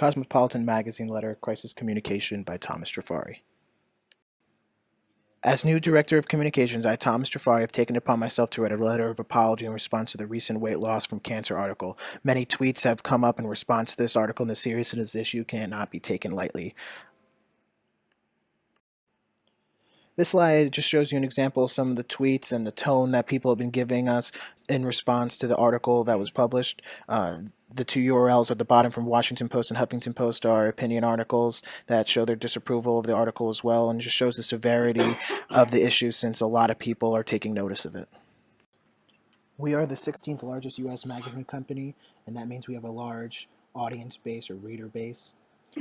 Cosmopolitan Magazine Letter, Crisis Communication by Thomas Trifari. As new Director of Communications, I, Thomas Trifari, have taken it upon myself to write a letter of apology in response to the recent weight loss from cancer article. Many tweets have come up in response to this article, and the seriousness of this issue cannot be taken lightly. This slide just shows you an example of some of the tweets and the tone that people have been giving us in response to the article that was published. The two URLs at the bottom from Washington Post and Huffington Post are opinion articles that show their disapproval of the article as well, and just shows the severity of the issue since a lot of people are taking notice of it. We are the 16th largest U.S. magazine company, and that means we have a large audience base or reader base.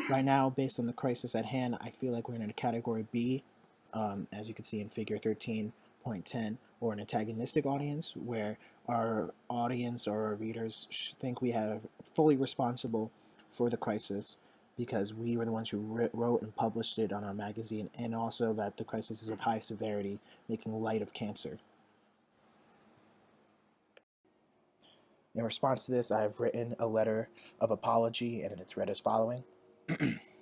Right now, based on the crisis at hand, I feel like we're in a category B, as you can see in figure 13.10, or an antagonistic audience, where our audience or our readers think we have fully responsible for the crisis because we were the ones who wrote and published it on our magazine, and also that the crisis is of high severity, making light of cancer. In response to this, I have written a letter of apology, and it's read as following.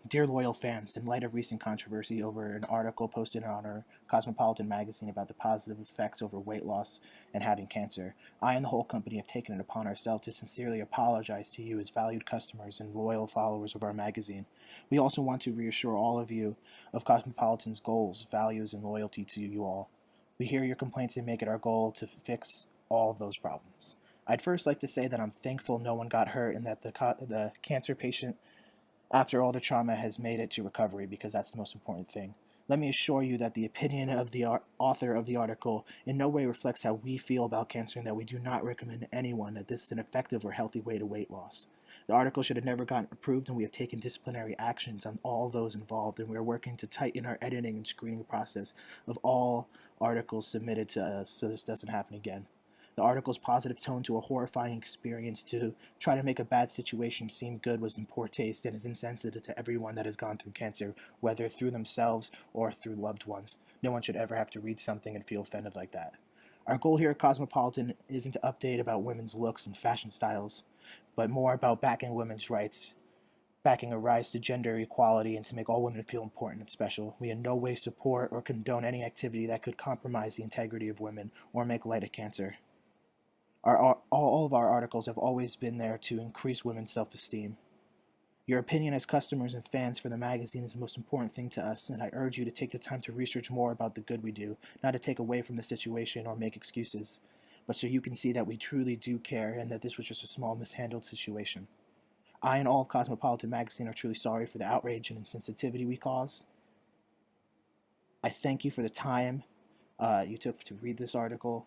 Dear loyal fans, in light of recent controversy over an article posted on our Cosmopolitan magazine about the positive effects over weight loss and having cancer, I and the whole company have taken it upon ourselves to sincerely apologize to you as valued customers and loyal followers of our magazine. We also want to reassure all of you of Cosmopolitan's goals, values, and loyalty to you all. We hear your complaints and make it our goal to fix all of those problems. I'd first like to say that I'm thankful no one got hurt and that the cancer patient, after all the trauma, has made it to recovery, because that's the most important thing. Let me assure you that the opinion of the author of the article in no way reflects how we feel about cancer, and that we do not recommend to anyone that this is an effective or healthy way to weight loss. The article should have never gotten approved, and we have taken disciplinary actions on all those involved, and we are working to tighten our editing and screening process of all articles submitted to us so this doesn't happen again. The article's positive tone to a horrifying experience to try to make a bad situation seem good was in poor taste and is insensitive to everyone that has gone through cancer, whether through themselves or through loved ones. No one should ever have to read something and feel offended like that. Our goal here at Cosmopolitan isn't to update about women's looks and fashion styles, but more about backing women's rights, backing a rise to gender equality, and to make all women feel important and special. We in no way support or condone any activity that could compromise the integrity of women or make light of cancer. All of our articles have always been there to increase women's self-esteem. Your opinion as customers and fans for the magazine is the most important thing to us, and I urge you to take the time to research more about the good we do, not to take away from the situation or make excuses, but so you can see that we truly do care and that this was just a small mishandled situation. I and all of Cosmopolitan magazine are truly sorry for the outrage and insensitivity we caused. I thank you for the time you took to read this article,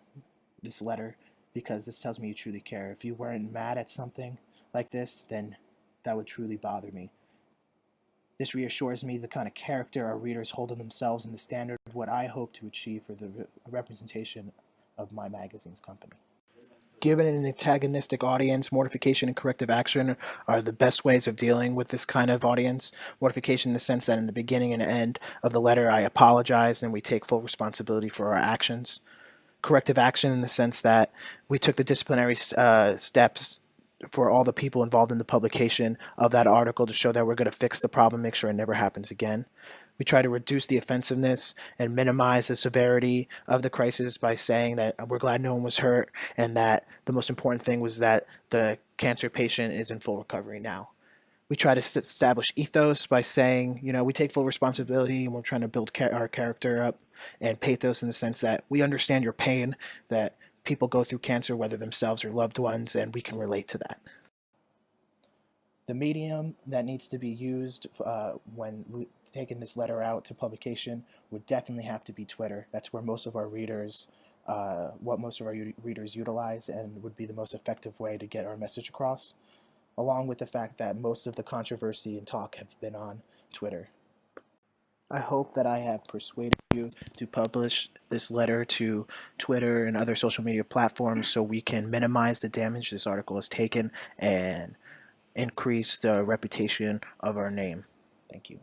this letter, because this tells me you truly care. If you weren't mad at something like this, then that would truly bother me. This reassures me the kind of character our readers hold of themselves and the standard of what I hope to achieve for the representation of my magazine's company. Given an antagonistic audience, mortification and corrective action are the best ways of dealing with this kind of audience. Mortification in the sense that in the beginning and end of the letter I apologize and we take full responsibility for our actions. Corrective action in the sense that we took the disciplinary steps for all the people involved in the publication of that article to show that we're going to fix the problem, make sure it never happens again. We try to reduce the offensiveness and minimize the severity of the crisis by saying that we're glad no one was hurt and that the most important thing was that the cancer patient is in full recovery now. We try to establish ethos by saying, we take full responsibility and we're trying to build our character up, and pathos in the sense that we understand your pain, that people go through cancer, whether themselves or loved ones, and we can relate to that. The medium that needs to be used when taking this letter out to publication would definitely have to be Twitter. That's where most of our readers, utilize, and would be the most effective way to get our message across, along with the fact that most of the controversy and talk have been on Twitter. I hope that I have persuaded you to publish this letter to Twitter and other social media platforms so we can minimize the damage this article has taken and increase the reputation of our name. Thank you.